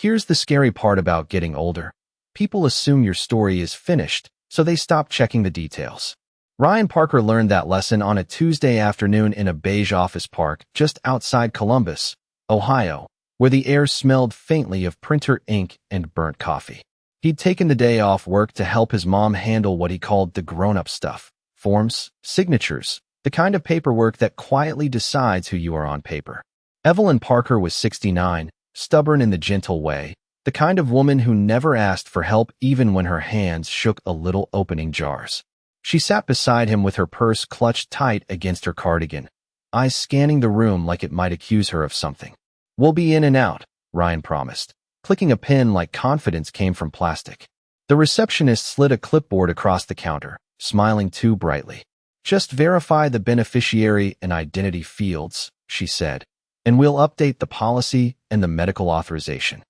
Here's the scary part about getting older. People assume your story is finished, so they stop checking the details. Ryan Parker learned that lesson on a Tuesday afternoon in a beige office park just outside Columbus, Ohio, where the air smelled faintly of printer ink and burnt coffee. He'd taken the day off work to help his mom handle what he called the grown-up stuff: forms, signatures, the kind of paperwork that quietly decides who you are on paper. Evelyn Parker was 69, stubborn in the gentle way, the kind of woman who never asked for help even when her hands shook a little opening jars. She sat beside him with her purse clutched tight against her cardigan, eyes scanning the room like it might accuse her of something. "We'll be in and out," Ryan promised, clicking a pen like confidence came from plastic. The receptionist slid a clipboard across the counter, smiling too brightly. "Just verify the beneficiary and identity fields," she said, "and we'll update the policy and the medical authorization."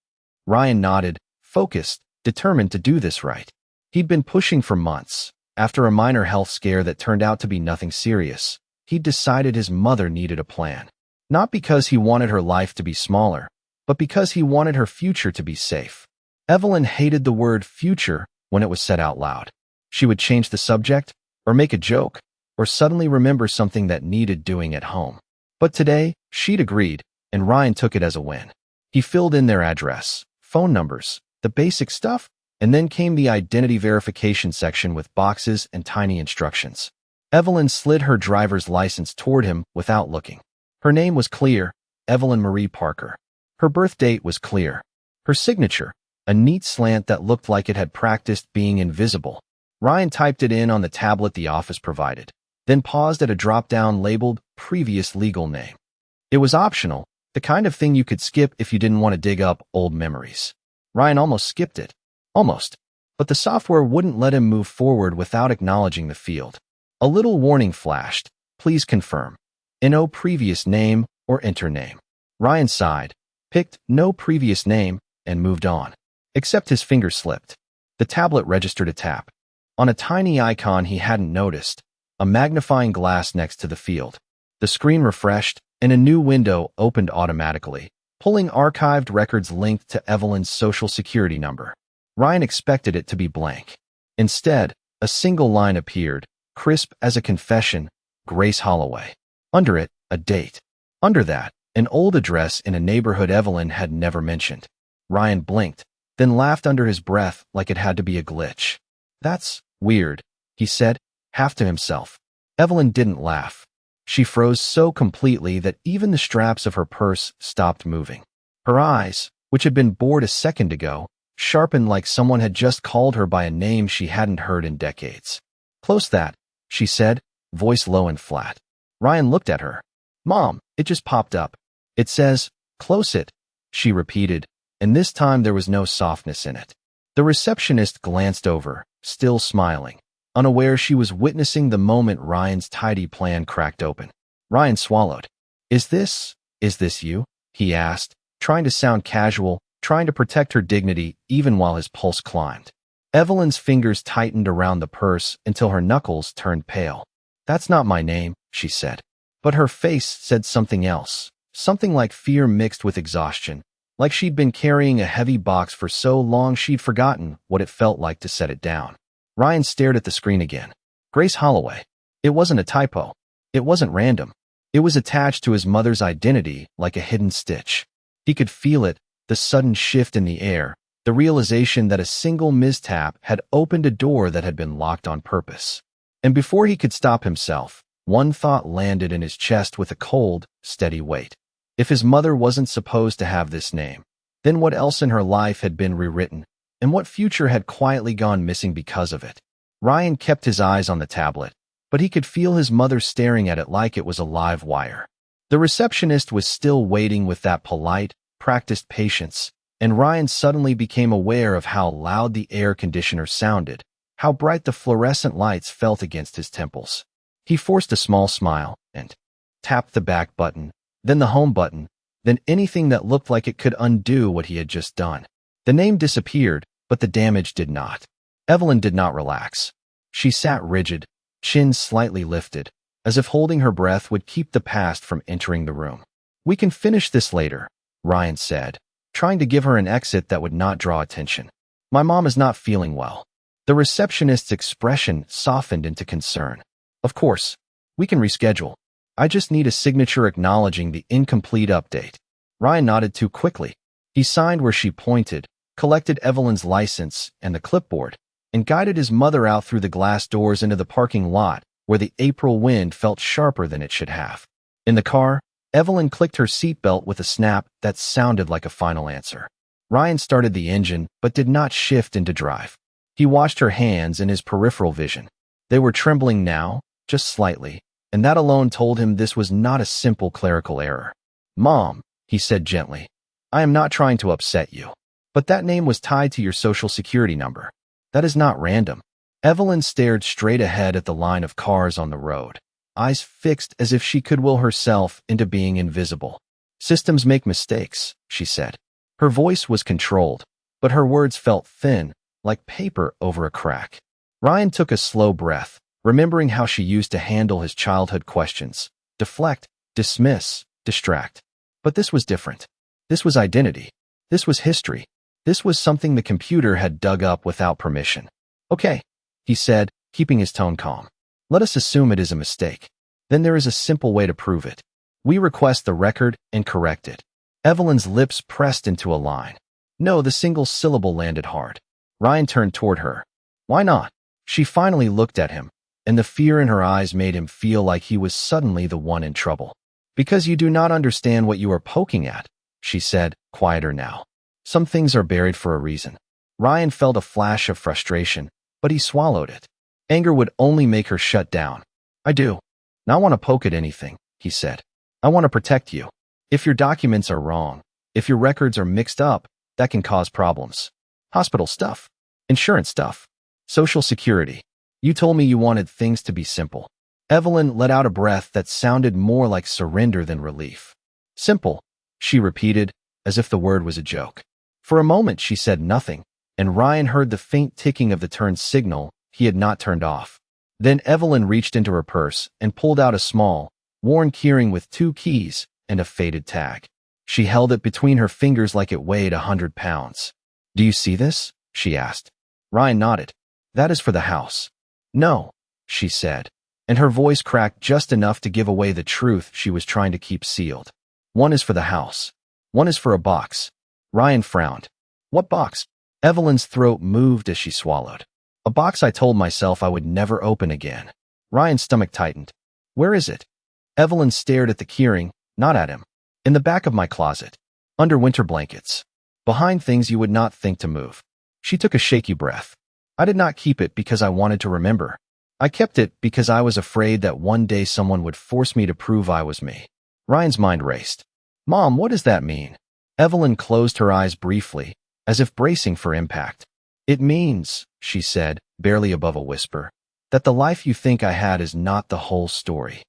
Ryan nodded, focused, determined to do this right. He'd been pushing for months. After a minor health scare that turned out to be nothing serious, he'd decided his mother needed a plan. Not because he wanted her life to be smaller, but because he wanted her future to be safe. Evelyn hated the word future when it was said out loud. She would change the subject, or make a joke, or suddenly remember something that needed doing at home. But today, she'd agreed, and Ryan took it as a win. He filled in their address, phone numbers, the basic stuff, and then came the identity verification section with boxes and tiny instructions. Evelyn slid her driver's license toward him without looking. Her name was clear, Evelyn Marie Parker. Her birth date was clear. Her signature, a neat slant that looked like it had practiced being invisible. Ryan typed it in on the tablet the office provided, then paused at a drop-down labeled Previous Legal Name. It was optional, the kind of thing you could skip if you didn't want to dig up old memories. Ryan almost skipped it. Almost. But the software wouldn't let him move forward without acknowledging the field. A little warning flashed. "Please confirm. No previous name or enter name." Ryan sighed, picked no previous name, and moved on. Except his finger slipped. The tablet registered a tap. On a tiny icon he hadn't noticed, a magnifying glass next to the field. The screen refreshed, and a new window opened automatically, pulling archived records linked to Evelyn's social security number. Ryan expected it to be blank. Instead, a single line appeared, crisp as a confession: Grace Holloway. Under it, a date. Under that, an old address in a neighborhood Evelyn had never mentioned. Ryan blinked, then laughed under his breath like it had to be a glitch. "That's weird," he said, half to himself. Evelyn didn't laugh. She froze so completely that even the straps of her purse stopped moving. Her eyes, which had been bored a second ago, sharpened like someone had just called her by a name she hadn't heard in decades. "Close that," she said, voice low and flat. Ryan looked at her. "Mom, it just popped up. It says, close it," she repeated, and this time there was no softness in it. The receptionist glanced over, still smiling, unaware she was witnessing the moment Ryan's tidy plan cracked open. Ryan swallowed. Is this you?" he asked, trying to sound casual, trying to protect her dignity even while his pulse climbed. Evelyn's fingers tightened around the purse until her knuckles turned pale. "That's not my name," she said. But her face said something else, something like fear mixed with exhaustion, like she'd been carrying a heavy box for so long she'd forgotten what it felt like to set it down. Ryan stared at the screen again. Grace Holloway. It wasn't a typo. It wasn't random. It was attached to his mother's identity like a hidden stitch. He could feel it, the sudden shift in the air, the realization that a single mistap had opened a door that had been locked on purpose. And before he could stop himself, one thought landed in his chest with a cold, steady weight. If his mother wasn't supposed to have this name, then what else in her life had been rewritten, and what future had quietly gone missing because of it? Ryan kept his eyes on the tablet, but he could feel his mother staring at it like it was a live wire. The receptionist was still waiting with that polite, practiced patience, and Ryan suddenly became aware of how loud the air conditioner sounded, how bright the fluorescent lights felt against his temples. He forced a small smile and tapped the back button, then the home button, then anything that looked like it could undo what he had just done. The name disappeared, but the damage did not. Evelyn did not relax. She sat rigid, chin slightly lifted, as if holding her breath would keep the past from entering the room. "We can finish this later," Ryan said, trying to give her an exit that would not draw attention. My mom is not feeling well. The receptionist's expression softened into concern. Of course, we can reschedule. I just need a signature acknowledging the incomplete update. Ryan nodded too quickly. He signed where she pointed, collected Evelyn's license and the clipboard, and guided his mother out through the glass doors into the parking lot where the April wind felt sharper than it should have. In the car, Evelyn clicked her seatbelt with a snap that sounded like a final answer. Ryan started the engine but did not shift into drive. He watched her hands in his peripheral vision. They were trembling now, just slightly, and that alone told him this was not a simple clerical error. "Mom," he said gently, "I am not trying to upset you. But that name was tied to your social security number. That is not random." Evelyn stared straight ahead at the line of cars on the road, eyes fixed as if she could will herself into being invisible. "Systems make mistakes," she said. Her voice was controlled, but her words felt thin, like paper over a crack. Ryan took a slow breath, remembering how she used to handle his childhood questions. Deflect, dismiss, distract. But this was different. This was identity. This was history. This was something the computer had dug up without permission. "Okay," he said, keeping his tone calm. "Let us assume it is a mistake. Then there is a simple way to prove it. We request the record and correct it." Evelyn's lips pressed into a line. No, the single syllable landed hard. Ryan turned toward her. "Why not?" She finally looked at him, and the fear in her eyes made him feel like he was suddenly the one in trouble. "Because you do not understand what you are poking at," she said, quieter now. "Some things are buried for a reason." Ryan felt a flash of frustration, but he swallowed it. Anger would only make her shut down. "I do not want to poke at anything," he said. "I want to protect you. If your documents are wrong, if your records are mixed up, that can cause problems. Hospital stuff, insurance stuff, social security. You told me you wanted things to be simple." Evelyn let out a breath that sounded more like surrender than relief. "Simple," she repeated, as if the word was a joke. For a moment she said nothing, and Ryan heard the faint ticking of the turn signal he had not turned off. Then Evelyn reached into her purse and pulled out a small, worn keyring with 2 keys and a faded tag. She held it between her fingers like it weighed 100 pounds. "Do you see this?" she asked. Ryan nodded. "That is for the house." "No," she said, and her voice cracked just enough to give away the truth she was trying to keep sealed. "One is for the house. One is for a box." Ryan frowned. "What box?" Evelyn's throat moved as she swallowed. "A box I told myself I would never open again." Ryan's stomach tightened. "Where is it?" Evelyn stared at the keyring, not at him. "In the back of my closet. Under winter blankets. Behind things you would not think to move." She took a shaky breath. "I did not keep it because I wanted to remember. I kept it because I was afraid that one day someone would force me to prove I was me." Ryan's mind raced. "Mom, what does that mean?" Evelyn closed her eyes briefly, as if bracing for impact. "It means," she said, barely above a whisper, "that the life you think I had is not the whole story."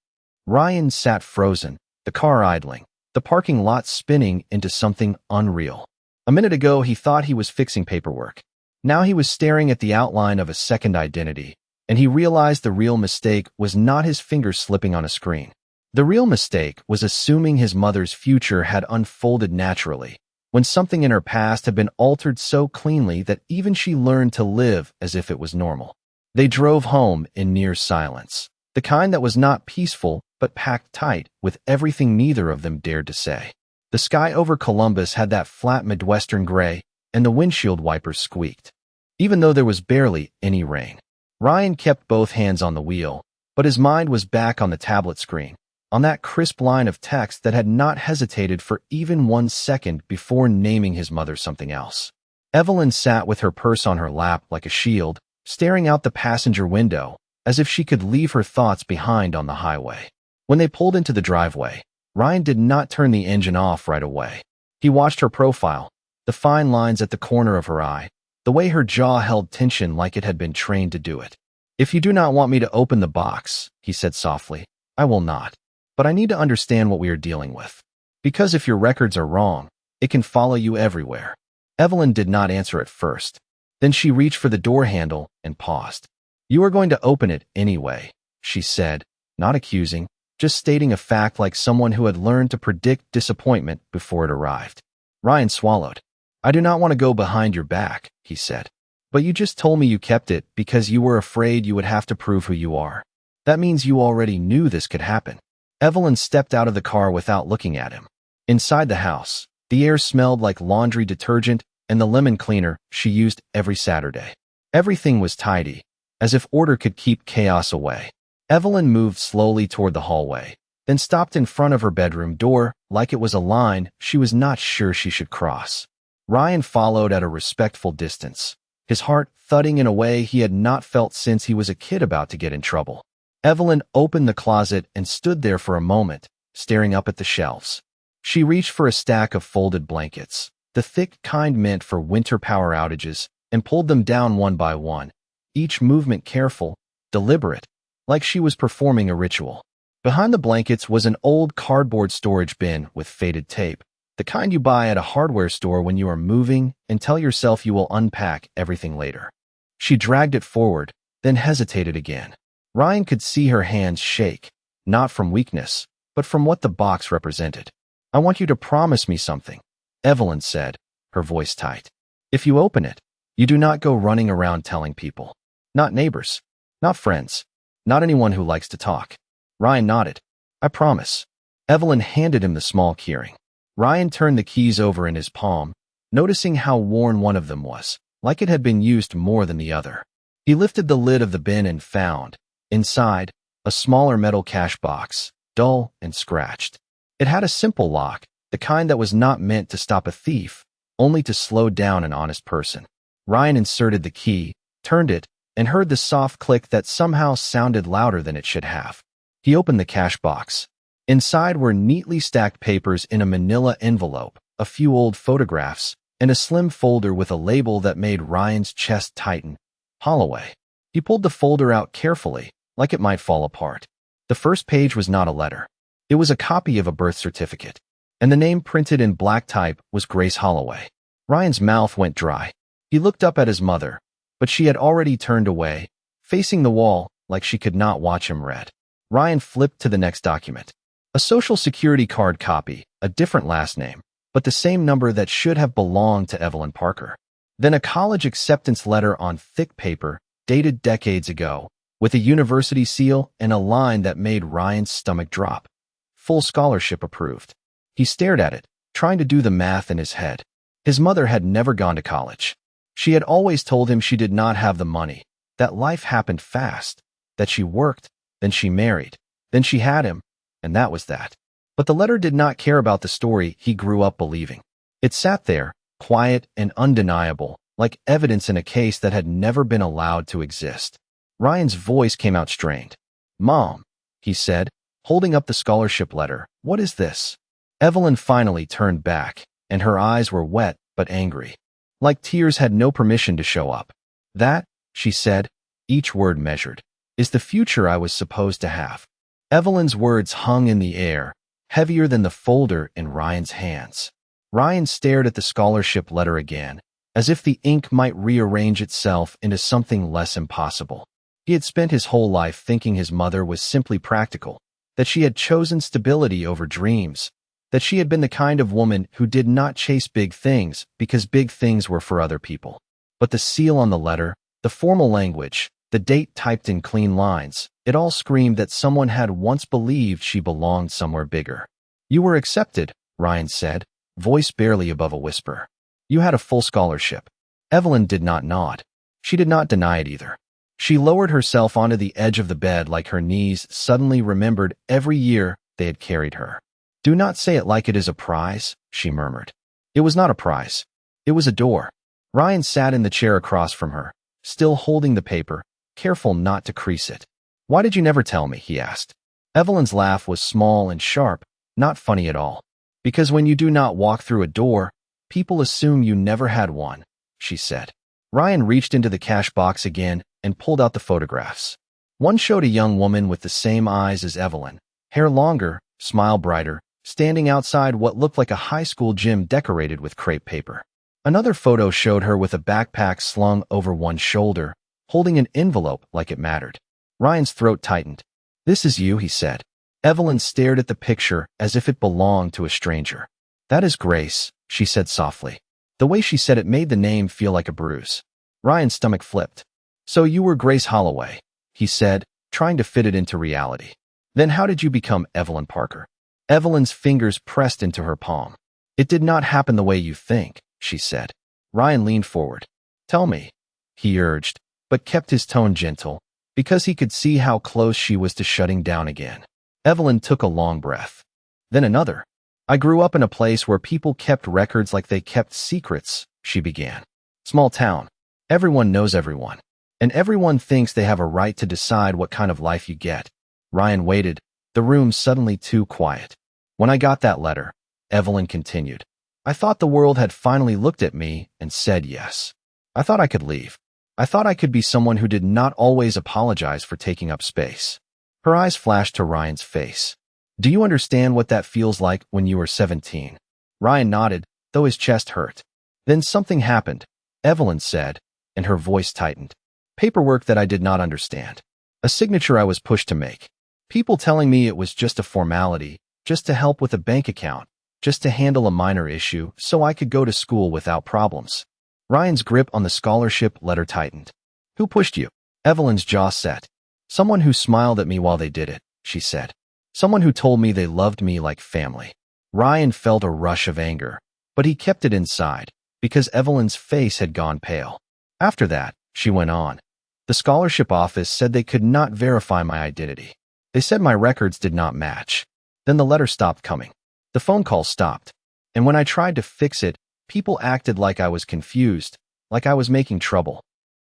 Ryan sat frozen, the car idling, the parking lot spinning into something unreal. A minute ago he thought he was fixing paperwork. Now he was staring at the outline of a second identity, and he realized the real mistake was not his fingers slipping on a screen. The real mistake was assuming his mother's future had unfolded naturally, when something in her past had been altered so cleanly that even she learned to live as if it was normal. They drove home in near silence, the kind that was not peaceful but packed tight with everything neither of them dared to say. The sky over Columbus had that flat Midwestern gray, and the windshield wipers squeaked, even though there was barely any rain. Ryan kept both hands on the wheel, but his mind was back on the tablet screen, on that crisp line of text that had not hesitated for even 1 second before naming his mother something else. Evelyn sat with her purse on her lap like a shield, staring out the passenger window, as if she could leave her thoughts behind on the highway. When they pulled into the driveway, Ryan did not turn the engine off right away. He watched her profile, the fine lines at the corner of her eye, the way her jaw held tension like it had been trained to do it. "If you do not want me to open the box," he said softly, "I will not. But I need to understand what we are dealing with. Because if your records are wrong, it can follow you everywhere." Evelyn did not answer at first. Then she reached for the door handle and paused. "You are going to open it anyway," she said, not accusing, just stating a fact like someone who had learned to predict disappointment before it arrived. Ryan swallowed. I do not want to go behind your back, he said. But you just told me you kept it because you were afraid you would have to prove who you are. That means you already knew this could happen. Evelyn stepped out of the car without looking at him. Inside the house, the air smelled like laundry detergent and the lemon cleaner she used every Saturday. Everything was tidy, as if order could keep chaos away. Evelyn moved slowly toward the hallway, then stopped in front of her bedroom door like it was a line she was not sure she should cross. Ryan followed at a respectful distance, his heart thudding in a way he had not felt since he was a kid about to get in trouble. Evelyn opened the closet and stood there for a moment, staring up at the shelves. She reached for a stack of folded blankets, the thick kind meant for winter power outages, and pulled them down one by one, each movement careful, deliberate, like she was performing a ritual. Behind the blankets was an old cardboard storage bin with faded tape, the kind you buy at a hardware store when you are moving and tell yourself you will unpack everything later. She dragged it forward, then hesitated again. Ryan could see her hands shake, not from weakness, but from what the box represented. I want you to promise me something, Evelyn said, her voice tight. If you open it, you do not go running around telling people. Not neighbors, not friends, not anyone who likes to talk. Ryan nodded. I promise. Evelyn handed him the small keyring. Ryan turned the keys over in his palm, noticing how worn one of them was, like it had been used more than the other. He lifted the lid of the bin and found, inside, a smaller metal cash box, dull and scratched. It had a simple lock, the kind that was not meant to stop a thief, only to slow down an honest person. Ryan inserted the key, turned it, and heard the soft click that somehow sounded louder than it should have. He opened the cash box. Inside were neatly stacked papers in a manila envelope, a few old photographs, and a slim folder with a label that made Ryan's chest tighten. Holloway. He pulled the folder out carefully, like it might fall apart. The first page was not a letter. It was a copy of a birth certificate, and the name printed in black type was Grace Holloway. Ryan's mouth went dry. He looked up at his mother, but she had already turned away, facing the wall like she could not watch him read. Ryan flipped to the next document. A social security card copy, a different last name, but the same number that should have belonged to Evelyn Parker. Then a college acceptance letter on thick paper, dated decades ago, with a university seal and a line that made Ryan's stomach drop. Full scholarship approved. He stared at it, trying to do the math in his head. His mother had never gone to college. She had always told him she did not have the money, that life happened fast, that she worked, then she married, then she had him, and that was that. But the letter did not care about the story he grew up believing. It sat there, quiet and undeniable, like evidence in a case that had never been allowed to exist. Ryan's voice came out strained. Mom, he said, holding up the scholarship letter, what is this? Evelyn finally turned back, and her eyes were wet but angry, like tears had no permission to show up. That, she said, each word measured, is the future I was supposed to have. Evelyn's words hung in the air, heavier than the folder in Ryan's hands. Ryan stared at the scholarship letter again, as if the ink might rearrange itself into something less impossible. He had spent his whole life thinking his mother was simply practical, that she had chosen stability over dreams, that she had been the kind of woman who did not chase big things because big things were for other people. But the seal on the letter, the formal language, the date typed in clean lines, it all screamed that someone had once believed she belonged somewhere bigger. You were accepted, Ryan said, voice barely above a whisper. You had a full scholarship. Evelyn did not nod. She did not deny it either. She lowered herself onto the edge of the bed like her knees suddenly remembered every year they had carried her. Do not say it like it is a prize, she murmured. It was not a prize. It was a door. Ryan sat in the chair across from her, still holding the paper, careful not to crease it. Why did you never tell me? He asked. Evelyn's laugh was small and sharp, not funny at all. Because when you do not walk through a door, people assume you never had one, she said. Ryan reached into the cash box again and pulled out the photographs. One showed a young woman with the same eyes as Evelyn, hair longer, smile brighter, standing outside what looked like a high school gym decorated with crepe paper. Another photo showed her with a backpack slung over one shoulder, holding an envelope like it mattered. Ryan's throat tightened. This is you, he said. Evelyn stared at the picture as if it belonged to a stranger. That is Grace, she said softly. The way she said it made the name feel like a bruise. Ryan's stomach flipped. So you were Grace Holloway, he said, trying to fit it into reality. Then how did you become Evelyn Parker? Evelyn's fingers pressed into her palm. It did not happen the way you think, she said. Ryan leaned forward. Tell me, he urged, but kept his tone gentle, because he could see how close she was to shutting down again. Evelyn took a long breath. Then another. I grew up in a place where people kept records like they kept secrets, she began. Small town. Everyone knows everyone. And everyone thinks they have a right to decide what kind of life you get. Ryan waited, the room suddenly too quiet. When I got that letter, Evelyn continued, I thought the world had finally looked at me and said yes. I thought I could leave. I thought I could be someone who did not always apologize for taking up space. Her eyes flashed to Ryan's face. Do you understand what that feels like when you were 17? Ryan nodded, though his chest hurt. Then something happened, Evelyn said, and her voice tightened. Paperwork that I did not understand. A signature I was pushed to make. People telling me it was just a formality, just to help with a bank account, just to handle a minor issue so I could go to school without problems. Ryan's grip on the scholarship letter tightened. Who pushed you? Evelyn's jaw set. Someone who smiled at me while they did it, she said. Someone who told me they loved me like family. Ryan felt a rush of anger, but he kept it inside, because Evelyn's face had gone pale. After that, she went on. The scholarship office said they could not verify my identity. They said my records did not match. Then the letter stopped coming. The phone calls stopped. And when I tried to fix it, people acted like I was confused, like I was making trouble.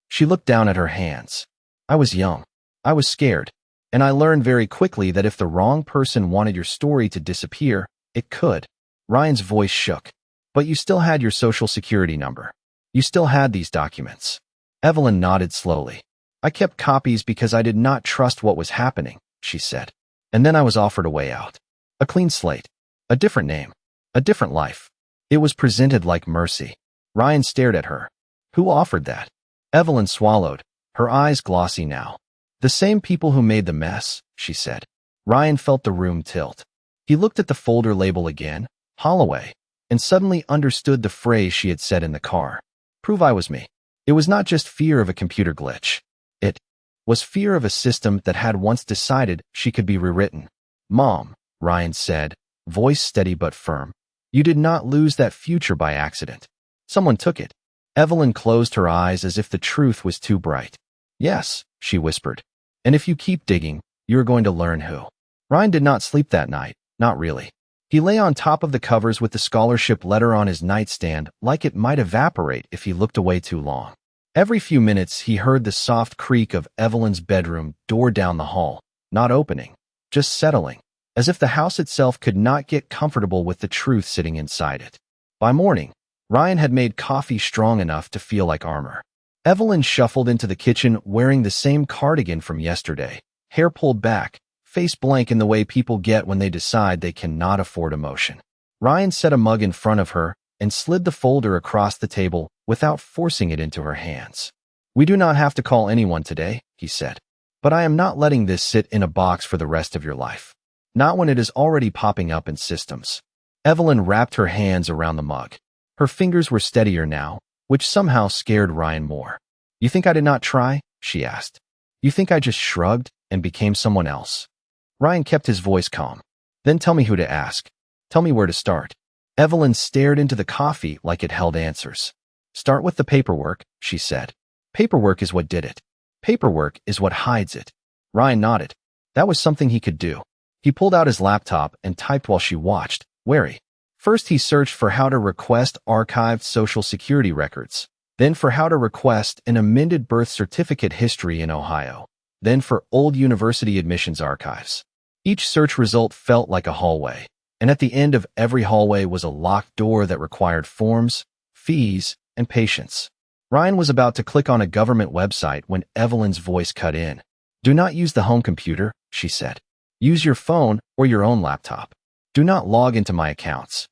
She looked down at her hands. I was young. I was scared. And I learned very quickly that if the wrong person wanted your story to disappear, it could. Ryan's voice shook. But you still had your social security number. You still had these documents. Evelyn nodded slowly. I kept copies because I did not trust what was happening, she said. And then I was offered a way out. A clean slate. A different name. A different life. It was presented like mercy. Ryan stared at her. Who offered that? Evelyn swallowed, her eyes glossy now. The same people who made the mess, she said. Ryan felt the room tilt. He looked at the folder label again, Holloway, and suddenly understood the phrase she had said in the car. Prove I was me. It was not just fear of a computer glitch. It was fear of a system that had once decided she could be rewritten. Mom, Ryan said, voice steady but firm. You did not lose that future by accident. Someone took it. Evelyn closed her eyes as if the truth was too bright. Yes, she whispered. And if you keep digging, you are going to learn who. Ryan did not sleep that night, not really. He lay on top of the covers with the scholarship letter on his nightstand like it might evaporate if he looked away too long. Every few minutes he heard the soft creak of Evelyn's bedroom door down the hall, not opening, just settling, as if the house itself could not get comfortable with the truth sitting inside it. By morning, Ryan had made coffee strong enough to feel like armor. Evelyn shuffled into the kitchen wearing the same cardigan from yesterday, hair pulled back, face blank in the way people get when they decide they cannot afford emotion. Ryan set a mug in front of her and slid the folder across the table without forcing it into her hands. We do not have to call anyone today, he said. But I am not letting this sit in a box for the rest of your life. Not when it is already popping up in systems. Evelyn wrapped her hands around the mug. Her fingers were steadier now, which somehow scared Ryan more. You think I did not try? She asked. You think I just shrugged and became someone else? Ryan kept his voice calm. Then tell me who to ask. Tell me where to start. Evelyn stared into the coffee like it held answers. Start with the paperwork, she said. Paperwork is what did it. Paperwork is what hides it. Ryan nodded. That was something he could do. He pulled out his laptop and typed while she watched, wary. First he searched for how to request archived social security records, then for how to request an amended birth certificate history in Ohio, then for old university admissions archives. Each search result felt like a hallway, and at the end of every hallway was a locked door that required forms, fees, and patience. Ryan was about to click on a government website when Evelyn's voice cut in. Do not use the home computer, she said. Use your phone or your own laptop. Do not log into my accounts.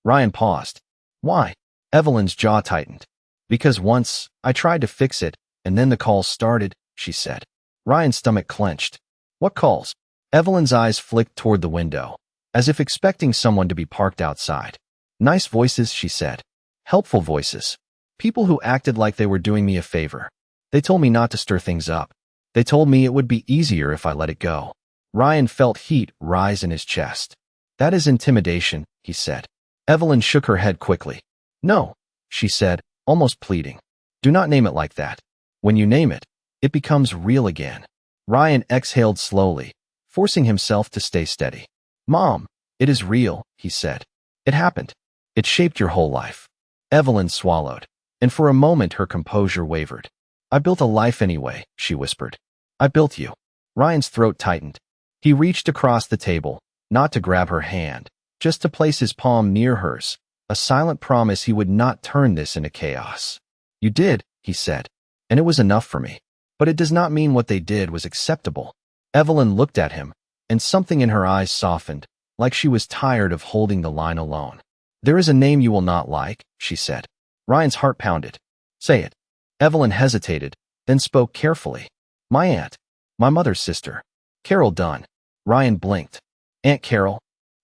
Ryan paused. Why? Evelyn's jaw tightened. Because once, I tried to fix it, and then the calls started, she said. Ryan's stomach clenched. What calls? Evelyn's eyes flicked toward the window, as if expecting someone to be parked outside. Nice voices, she said. Helpful voices. People who acted like they were doing me a favor. They told me not to stir things up. They told me it would be easier if I let it go. Ryan felt heat rise in his chest. That is intimidation, he said. Evelyn shook her head quickly. No, she said, almost pleading. Do not name it like that. When you name it, it becomes real again. Ryan exhaled slowly, forcing himself to stay steady. Mom, it is real, he said. It happened. It shaped your whole life. Evelyn swallowed, and for a moment her composure wavered. I built a life anyway, she whispered. I built you. Ryan's throat tightened. He reached across the table, not to grab her hand, just to place his palm near hers, a silent promise he would not turn this into chaos. You did, he said, and it was enough for me. But it does not mean what they did was acceptable. Evelyn looked at him, and something in her eyes softened, like she was tired of holding the line alone. There is a name you will not like, she said. Ryan's heart pounded. Say it. Evelyn hesitated, then spoke carefully. My aunt. My mother's sister. Carol Dunn. Ryan blinked. Aunt Carol?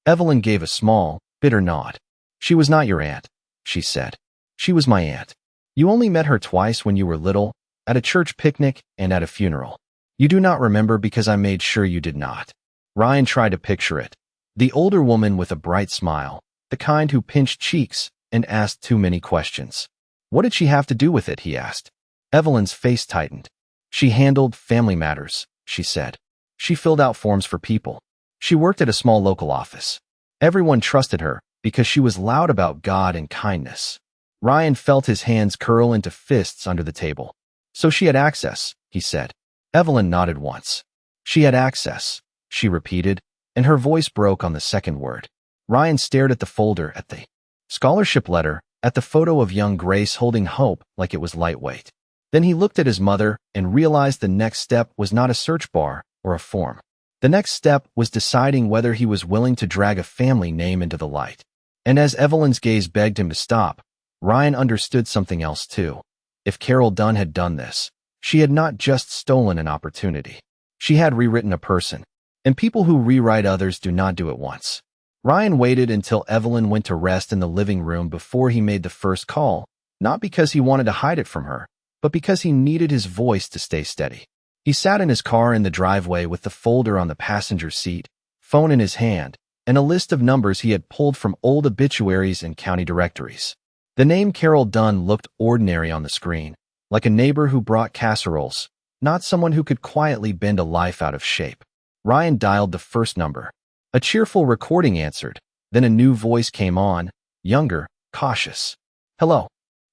Evelyn gave a small, bitter nod. She was not your aunt, she said. She was my aunt. You only met her twice when you were little, at a church picnic and at a funeral. You do not remember because I made sure you did not. Ryan tried to picture it. The older woman with a bright smile, the kind who pinched cheeks and asked too many questions. What did she have to do with it, he asked. Evelyn's face tightened. She handled family matters, she said. She filled out forms for people. She worked at a small local office. Everyone trusted her because she was loud about God and kindness. Ryan felt his hands curl into fists under the table. So she had access, he said. Evelyn nodded once. She had access, she repeated, and her voice broke on the second word. Ryan stared at the folder, at the scholarship letter, at the photo of young Grace holding hope like it was lightweight. Then he looked at his mother and realized the next step was not a search bar or a form. The next step was deciding whether he was willing to drag a family name into the light. And as Evelyn's gaze begged him to stop, Ryan understood something else too. If Carol Dunn had done this, she had not just stolen an opportunity. She had rewritten a person. And people who rewrite others do not do it once. Ryan waited until Evelyn went to rest in the living room before he made the first call, not because he wanted to hide it from her, but because he needed his voice to stay steady. He sat in his car in the driveway with the folder on the passenger seat, phone in his hand, and a list of numbers he had pulled from old obituaries and county directories. The name Carol Dunn looked ordinary on the screen, like a neighbor who brought casseroles, not someone who could quietly bend a life out of shape. Ryan dialed the first number. A cheerful recording answered. Then a new voice came on, younger, cautious. Hello.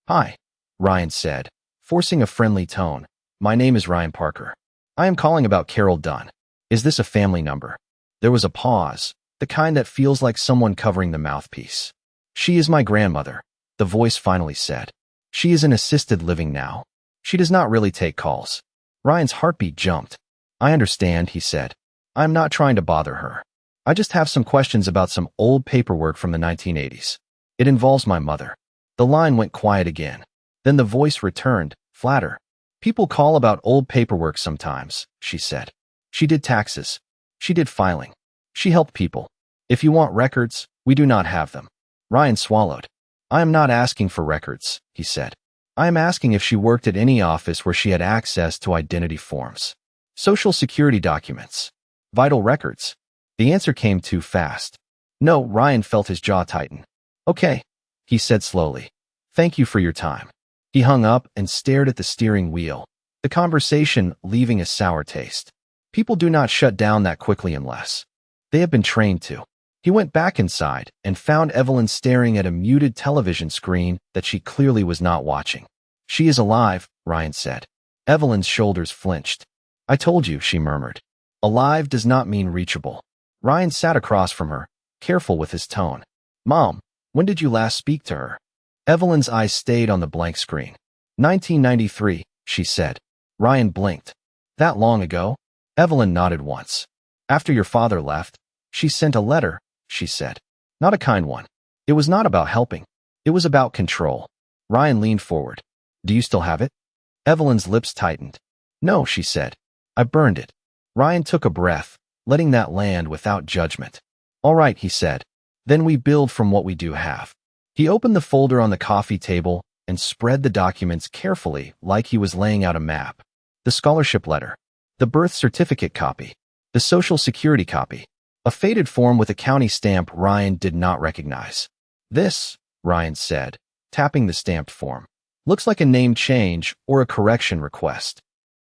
Hi, Ryan said, forcing a friendly tone. My name is Ryan Parker. I am calling about Carol Dunn. Is this a family number? There was a pause, the kind that feels like someone covering the mouthpiece. She is my grandmother, the voice finally said. She is in assisted living now. She does not really take calls. Ryan's heartbeat jumped. I understand, he said. I am not trying to bother her. I just have some questions about some old paperwork from the 1980s. It involves my mother. The line went quiet again. Then the voice returned, flatter. People call about old paperwork sometimes, she said. She did taxes. She did filing. She helped people. If you want records, we do not have them. Ryan swallowed. I am not asking for records, he said. I am asking if she worked at any office where she had access to identity forms. Social security documents. Vital records. The answer came too fast. No, Ryan felt his jaw tighten. Okay, he said slowly. Thank you for your time. He hung up and stared at the steering wheel, the conversation leaving a sour taste. People do not shut down that quickly unless they have been trained to. He went back inside and found Evelyn staring at a muted television screen that she clearly was not watching. She is alive, Ryan said. Evelyn's shoulders flinched. I told you, she murmured. Alive does not mean reachable. Ryan sat across from her, careful with his tone. Mom, when did you last speak to her? Evelyn's eyes stayed on the blank screen. 1993, she said. Ryan blinked. That long ago? Evelyn nodded once. After your father left, she sent a letter, she said. Not a kind one. It was not about helping. It was about control. Ryan leaned forward. Do you still have it? Evelyn's lips tightened. No, she said. I burned it. Ryan took a breath, letting that land without judgment. All right, he said. Then we build from what we do have. He opened the folder on the coffee table and spread the documents carefully like he was laying out a map. The scholarship letter, the birth certificate copy, the social security copy, a faded form with a county stamp Ryan did not recognize. This, Ryan said, tapping the stamped form, looks like a name change or a correction request.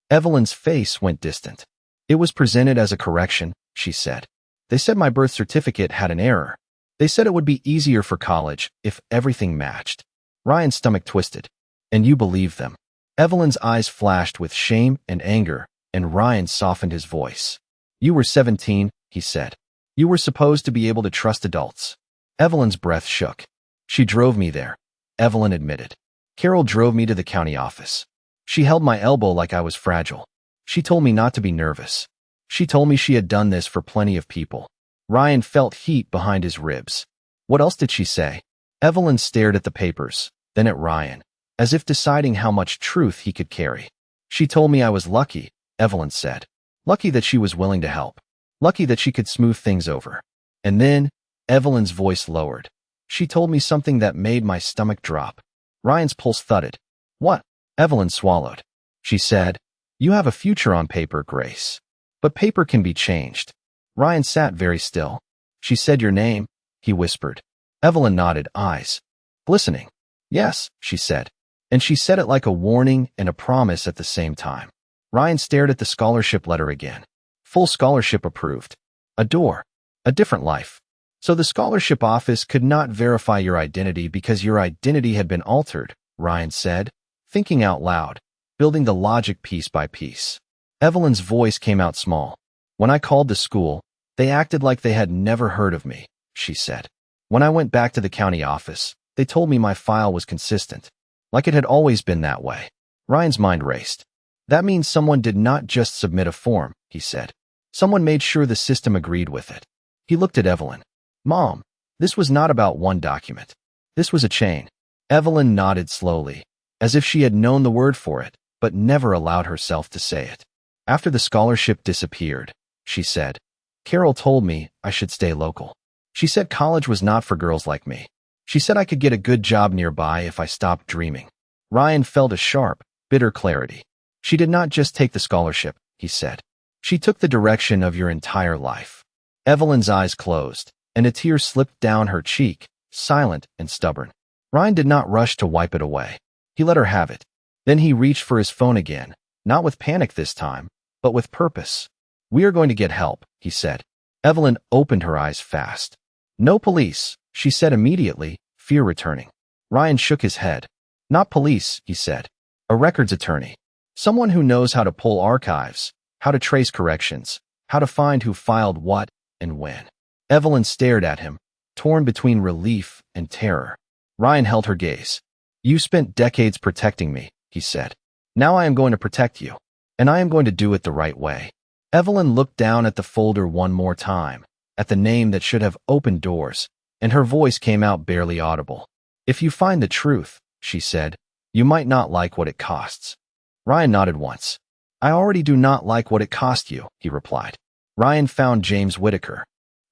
Evelyn's face went distant. It was presented as a correction, she said. They said my birth certificate had an error. They said it would be easier for college if everything matched. Ryan's stomach twisted. And you believed them. Evelyn's eyes flashed with shame and anger, and Ryan softened his voice. You were 17, he said. You were supposed to be able to trust adults. Evelyn's breath shook. She drove me there, Evelyn admitted. Carol drove me to the county office. She held my elbow like I was fragile. She told me not to be nervous. She told me she had done this for plenty of people. Ryan felt heat behind his ribs. What else did she say? Evelyn stared at the papers, then at Ryan, as if deciding how much truth he could carry. She told me I was lucky, Evelyn said. Lucky that she was willing to help. Lucky that she could smooth things over. And then, Evelyn's voice lowered. She told me something that made my stomach drop. Ryan's pulse thudded. What? Evelyn swallowed. She said, You have a future on paper, Grace. But paper can be changed. Ryan sat very still. She said your name, he whispered. Evelyn nodded, eyes glistening. Yes, she said. And she said it like a warning and a promise at the same time. Ryan stared at the scholarship letter again. Full scholarship approved. A door. A different life. So the scholarship office could not verify your identity because your identity had been altered, Ryan said, thinking out loud, building the logic piece by piece. Evelyn's voice came out small. When I called the school, they acted like they had never heard of me, she said. When I went back to the county office, they told me my file was consistent, like it had always been that way. Ryan's mind raced. That means someone did not just submit a form, he said. Someone made sure the system agreed with it. He looked at Evelyn. Mom, this was not about one document. This was a chain. Evelyn nodded slowly, as if she had known the word for it, but never allowed herself to say it. After the scholarship disappeared, she said, Carol told me I should stay local. She said college was not for girls like me. She said I could get a good job nearby if I stopped dreaming. Ryan felt a sharp, bitter clarity. She did not just take the scholarship, he said. She took the direction of your entire life. Evelyn's eyes closed, and a tear slipped down her cheek, silent and stubborn. Ryan did not rush to wipe it away. He let her have it. Then he reached for his phone again, not with panic this time, but with purpose. We are going to get help, he said. Evelyn opened her eyes fast. No police, she said immediately, fear returning. Ryan shook his head. Not police, he said. A records attorney. Someone who knows how to pull archives, how to trace corrections, how to find who filed what and when. Evelyn stared at him, torn between relief and terror. Ryan held her gaze. You spent decades protecting me, he said. Now I am going to protect you. And I am going to do it the right way. Evelyn looked down at the folder one more time, at the name that should have opened doors, and her voice came out barely audible. If you find the truth, she said, you might not like what it costs. Ryan nodded once. I already do not like what it cost you, he replied. Ryan found James Whitaker.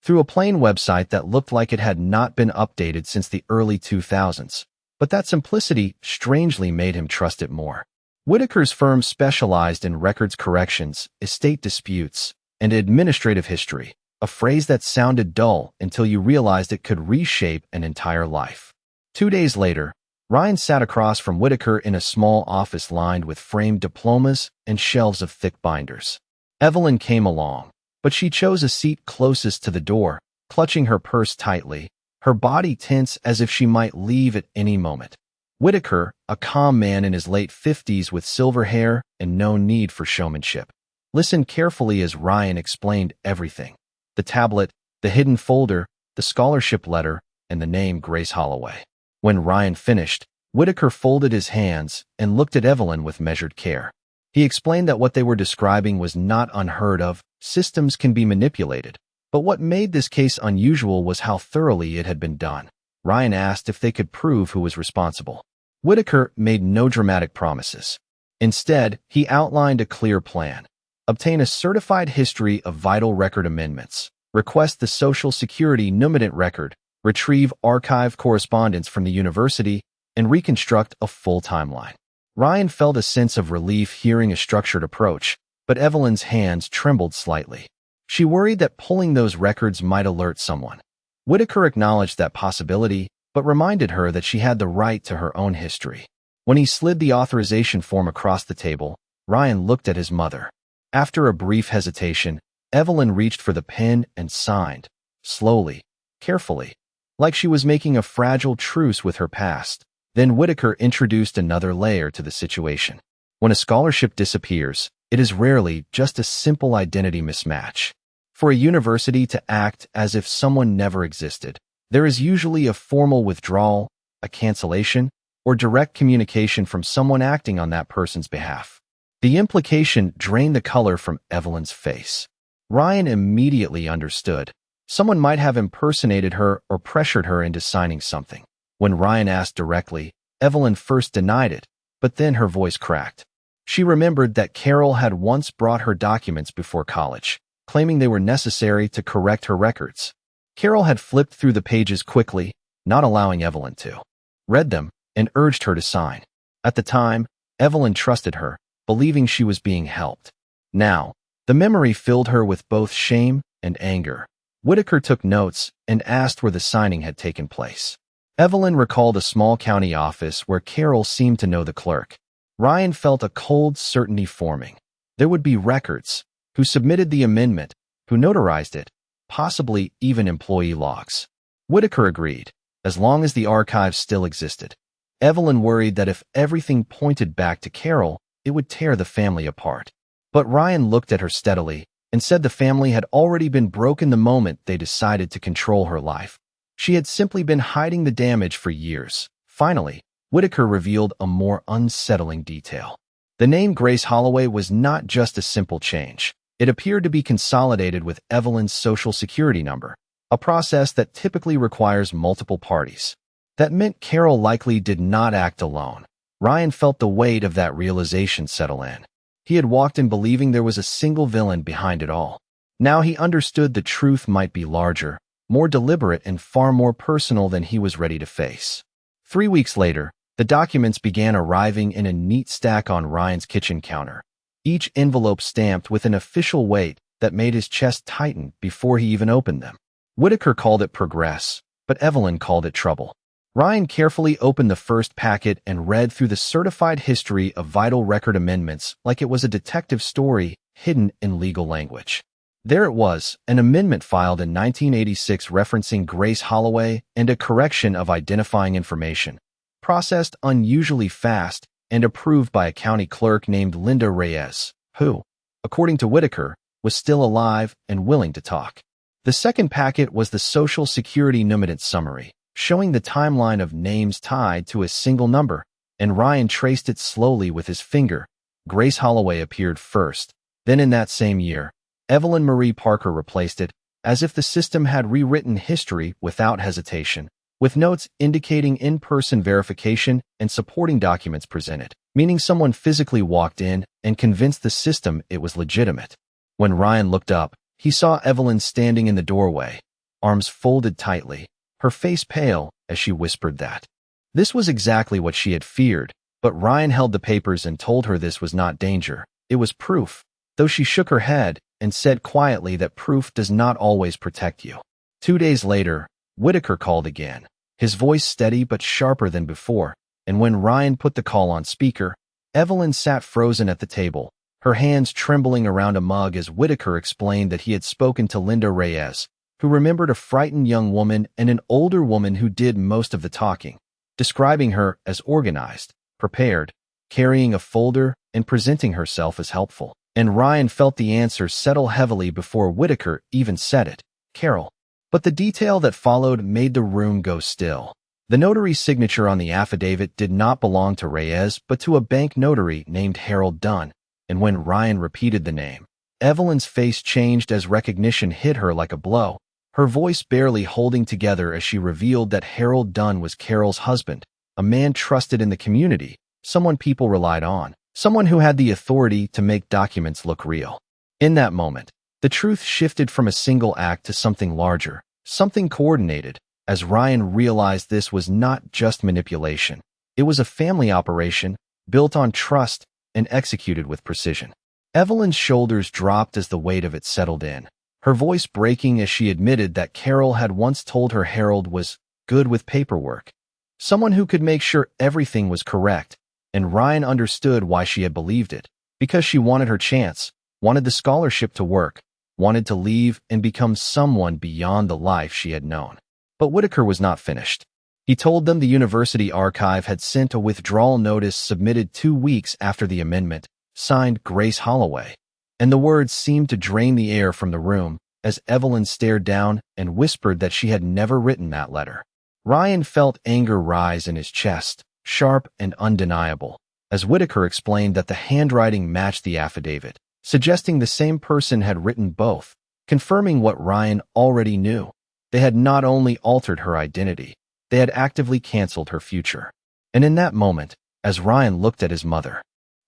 Through a plain website that looked like it had not been updated since the early 2000s, but that simplicity strangely made him trust it more. Whitaker's firm specialized in records corrections, estate disputes, and administrative history, a phrase that sounded dull until you realized it could reshape an entire life. 2 days later, Ryan sat across from Whitaker in a small office lined with framed diplomas and shelves of thick binders. Evelyn came along, but she chose a seat closest to the door, clutching her purse tightly, her body tense as if she might leave at any moment. Whitaker, a calm man in his late 50s with silver hair and no need for showmanship, listened carefully as Ryan explained everything. The tablet, the hidden folder, the scholarship letter, and the name Grace Holloway. When Ryan finished, Whitaker folded his hands and looked at Evelyn with measured care. He explained that what they were describing was not unheard of. Systems can be manipulated. But what made this case unusual was how thoroughly it had been done. Ryan asked if they could prove who was responsible. Whitaker made no dramatic promises. Instead, he outlined a clear plan. Obtain a certified history of vital record amendments. Request the Social Security numinant record. retrieve archived correspondence from the university, and reconstruct a full timeline. Ryan felt a sense of relief hearing a structured approach, but Evelyn's hands trembled slightly. She worried that pulling those records might alert someone. Whitaker acknowledged that possibility, but reminded her that she had the right to her own history. When he slid the authorization form across the table, Ryan looked at his mother. After a brief hesitation, Evelyn reached for the pen and signed, slowly, carefully, like she was making a fragile truce with her past. Then Whitaker introduced another layer to the situation. When a scholarship disappears, it is rarely just a simple identity mismatch. For a university to act as if someone never existed, there is usually a formal withdrawal, a cancellation, or direct communication from someone acting on that person's behalf. The implication drained the color from Evelyn's face. Ryan immediately understood. Someone might have impersonated her or pressured her into signing something. When Ryan asked directly, Evelyn first denied it, but then her voice cracked. She remembered that Carol had once brought her documents before college, claiming they were necessary to correct her records. Carol had flipped through the pages quickly, not allowing Evelyn to. Read them, and urged her to sign. At the time, Evelyn trusted her, believing she was being helped. Now, the memory filled her with both shame and anger. Whitaker took notes and asked where the signing had taken place. Evelyn recalled a small county office where Carol seemed to know the clerk. Ryan felt a cold certainty forming. There would be records, who submitted the amendment, who notarized it, possibly even employee logs. Whitaker agreed, as long as the archives still existed. Evelyn worried that if everything pointed back to Carol, it would tear the family apart. But Ryan looked at her steadily and said the family had already been broken the moment they decided to control her life. She had simply been hiding the damage for years. Finally, Whitaker revealed a more unsettling detail. The name Grace Holloway was not just a simple change. It appeared to be consolidated with Evelyn's social security number, a process that typically requires multiple parties. That meant Carol likely did not act alone. Ryan felt the weight of that realization settle in. He had walked in believing there was a single villain behind it all. Now he understood the truth might be larger, more deliberate, and far more personal than he was ready to face. 3 weeks later, the documents began arriving in a neat stack on Ryan's kitchen counter, each envelope stamped with an official weight that made his chest tighten before he even opened them. Whitaker called it progress, but Evelyn called it trouble. Ryan carefully opened the first packet and read through the certified history of vital record amendments like it was a detective story hidden in legal language. There it was, an amendment filed in 1986 referencing Grace Holloway and a correction of identifying information, processed unusually fast and approved by a county clerk named Linda Reyes, who, according to Whitaker, was still alive and willing to talk. The second packet was the Social Security Numinance Summary, showing the timeline of names tied to a single number, and Ryan traced it slowly with his finger. Grace Holloway appeared first. Then in that same year, Evelyn Marie Parker replaced it, as if the system had rewritten history without hesitation, with notes indicating in-person verification and supporting documents presented, meaning someone physically walked in and convinced the system it was legitimate. When Ryan looked up, he saw Evelyn standing in the doorway, arms folded tightly, her face pale as she whispered that. This was exactly what she had feared, but Ryan held the papers and told her this was not danger, it was proof, though she shook her head and said quietly that proof does not always protect you. 2 days later, Whitaker called again, his voice steady but sharper than before, and when Ryan put the call on speaker, Evelyn sat frozen at the table, her hands trembling around a mug as Whitaker explained that he had spoken to Linda Reyes, who remembered a frightened young woman and an older woman who did most of the talking, describing her as organized, prepared, carrying a folder, and presenting herself as helpful. And Ryan felt the answer settle heavily before Whitaker even said it, Carol. But the detail that followed made the room go still. The notary's signature on the affidavit did not belong to Reyes but to a bank notary named Harold Dunn, and when Ryan repeated the name, Evelyn's face changed as recognition hit her like a blow, her voice barely holding together as she revealed that Harold Dunn was Carol's husband, a man trusted in the community, someone people relied on, someone who had the authority to make documents look real. In that moment, the truth shifted from a single act to something larger, something coordinated, as Ryan realized this was not just manipulation. It was a family operation, built on trust and executed with precision. Evelyn's shoulders dropped as the weight of it settled in, her voice breaking as she admitted that Carol had once told her Harold was good with paperwork, someone who could make sure everything was correct, and Ryan understood why she had believed it, because she wanted her chance, wanted the scholarship to work, wanted to leave and become someone beyond the life she had known. But Whitaker was not finished. He told them the university archive had sent a withdrawal notice submitted 2 weeks after the amendment, signed Grace Holloway, and the words seemed to drain the air from the room as Evelyn stared down and whispered that she had never written that letter. Ryan felt anger rise in his chest, sharp and undeniable, as Whitaker explained that the handwriting matched the affidavit, suggesting the same person had written both, confirming what Ryan already knew. They had not only altered her identity, they had actively canceled her future. And in that moment, as Ryan looked at his mother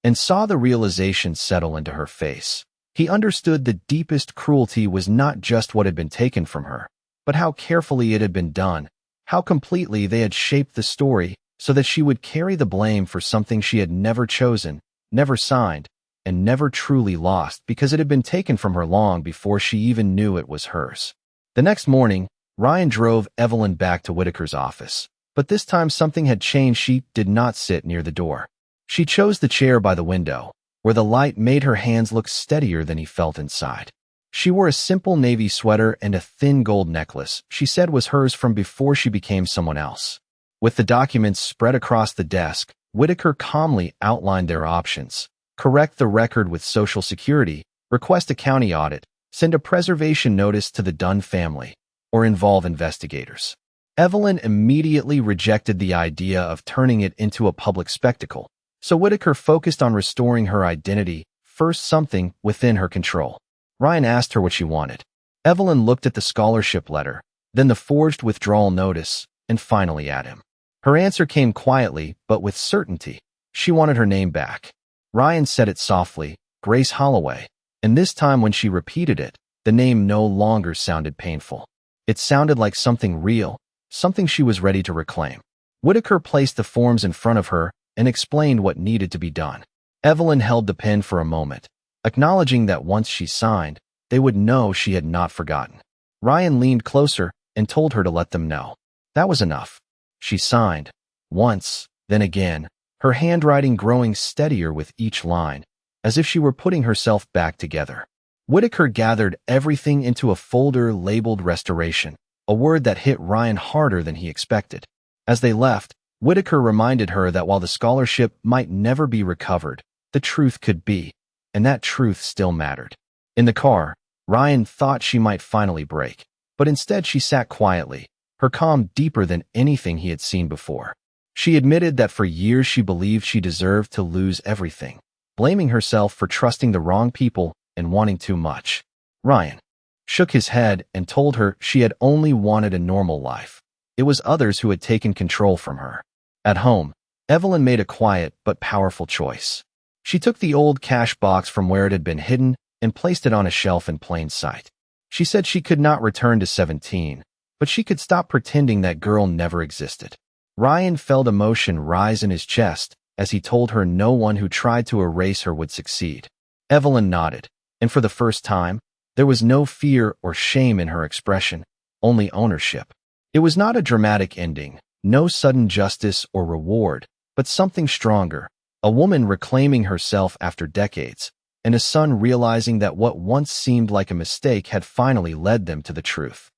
and saw the realization settle into her face, he understood the deepest cruelty was not just what had been taken from her, but how carefully it had been done, how completely they had shaped the story so that she would carry the blame for something she had never chosen, never signed, and never truly lost because it had been taken from her long before she even knew it was hers. The next morning, Ryan drove Evelyn back to Whitaker's office, but this time something had changed. She did not sit near the door. She chose the chair by the window, where the light made her hands look steadier than he felt inside. She wore a simple navy sweater and a thin gold necklace she said was hers from before she became someone else. With the documents spread across the desk, Whitaker calmly outlined their options: correct the record with Social Security, request a county audit, send a preservation notice to the Dunn family, or involve investigators. Evelyn immediately rejected the idea of turning it into a public spectacle, so Whitaker focused on restoring her identity, first something within her control. Ryan asked her what she wanted. Evelyn looked at the scholarship letter, then the forged withdrawal notice, and finally at him. Her answer came quietly, but with certainty. She wanted her name back. Ryan said it softly, Grace Holloway, and this time when she repeated it, the name no longer sounded painful. It sounded like something real, something she was ready to reclaim. Whitaker placed the forms in front of her and explained what needed to be done. Evelyn held the pen for a moment, acknowledging that once she signed, they would know she had not forgotten. Ryan leaned closer and told her to let them know. That was enough. She signed, once, then again, her handwriting growing steadier with each line, as if she were putting herself back together. Whitaker gathered everything into a folder labeled restoration, a word that hit Ryan harder than he expected. As they left, Whitaker reminded her that while the scholarship might never be recovered, the truth could be, and that truth still mattered. In the car, Ryan thought she might finally break, but instead she sat quietly, her calm deeper than anything he had seen before. She admitted that for years she believed she deserved to lose everything, blaming herself for trusting the wrong people and wanting too much. Ryan shook his head and told her she had only wanted a normal life. It was others who had taken control from her. At home, Evelyn made a quiet but powerful choice. She took the old cash box from where it had been hidden and placed it on a shelf in plain sight. She said she could not return to 17, but she could stop pretending that girl never existed. Ryan felt emotion rise in his chest as he told her no one who tried to erase her would succeed. Evelyn nodded, and for the first time, there was no fear or shame in her expression, only ownership. It was not a dramatic ending, no sudden justice or reward, but something stronger, a woman reclaiming herself after decades, and a son realizing that what once seemed like a mistake had finally led them to the truth.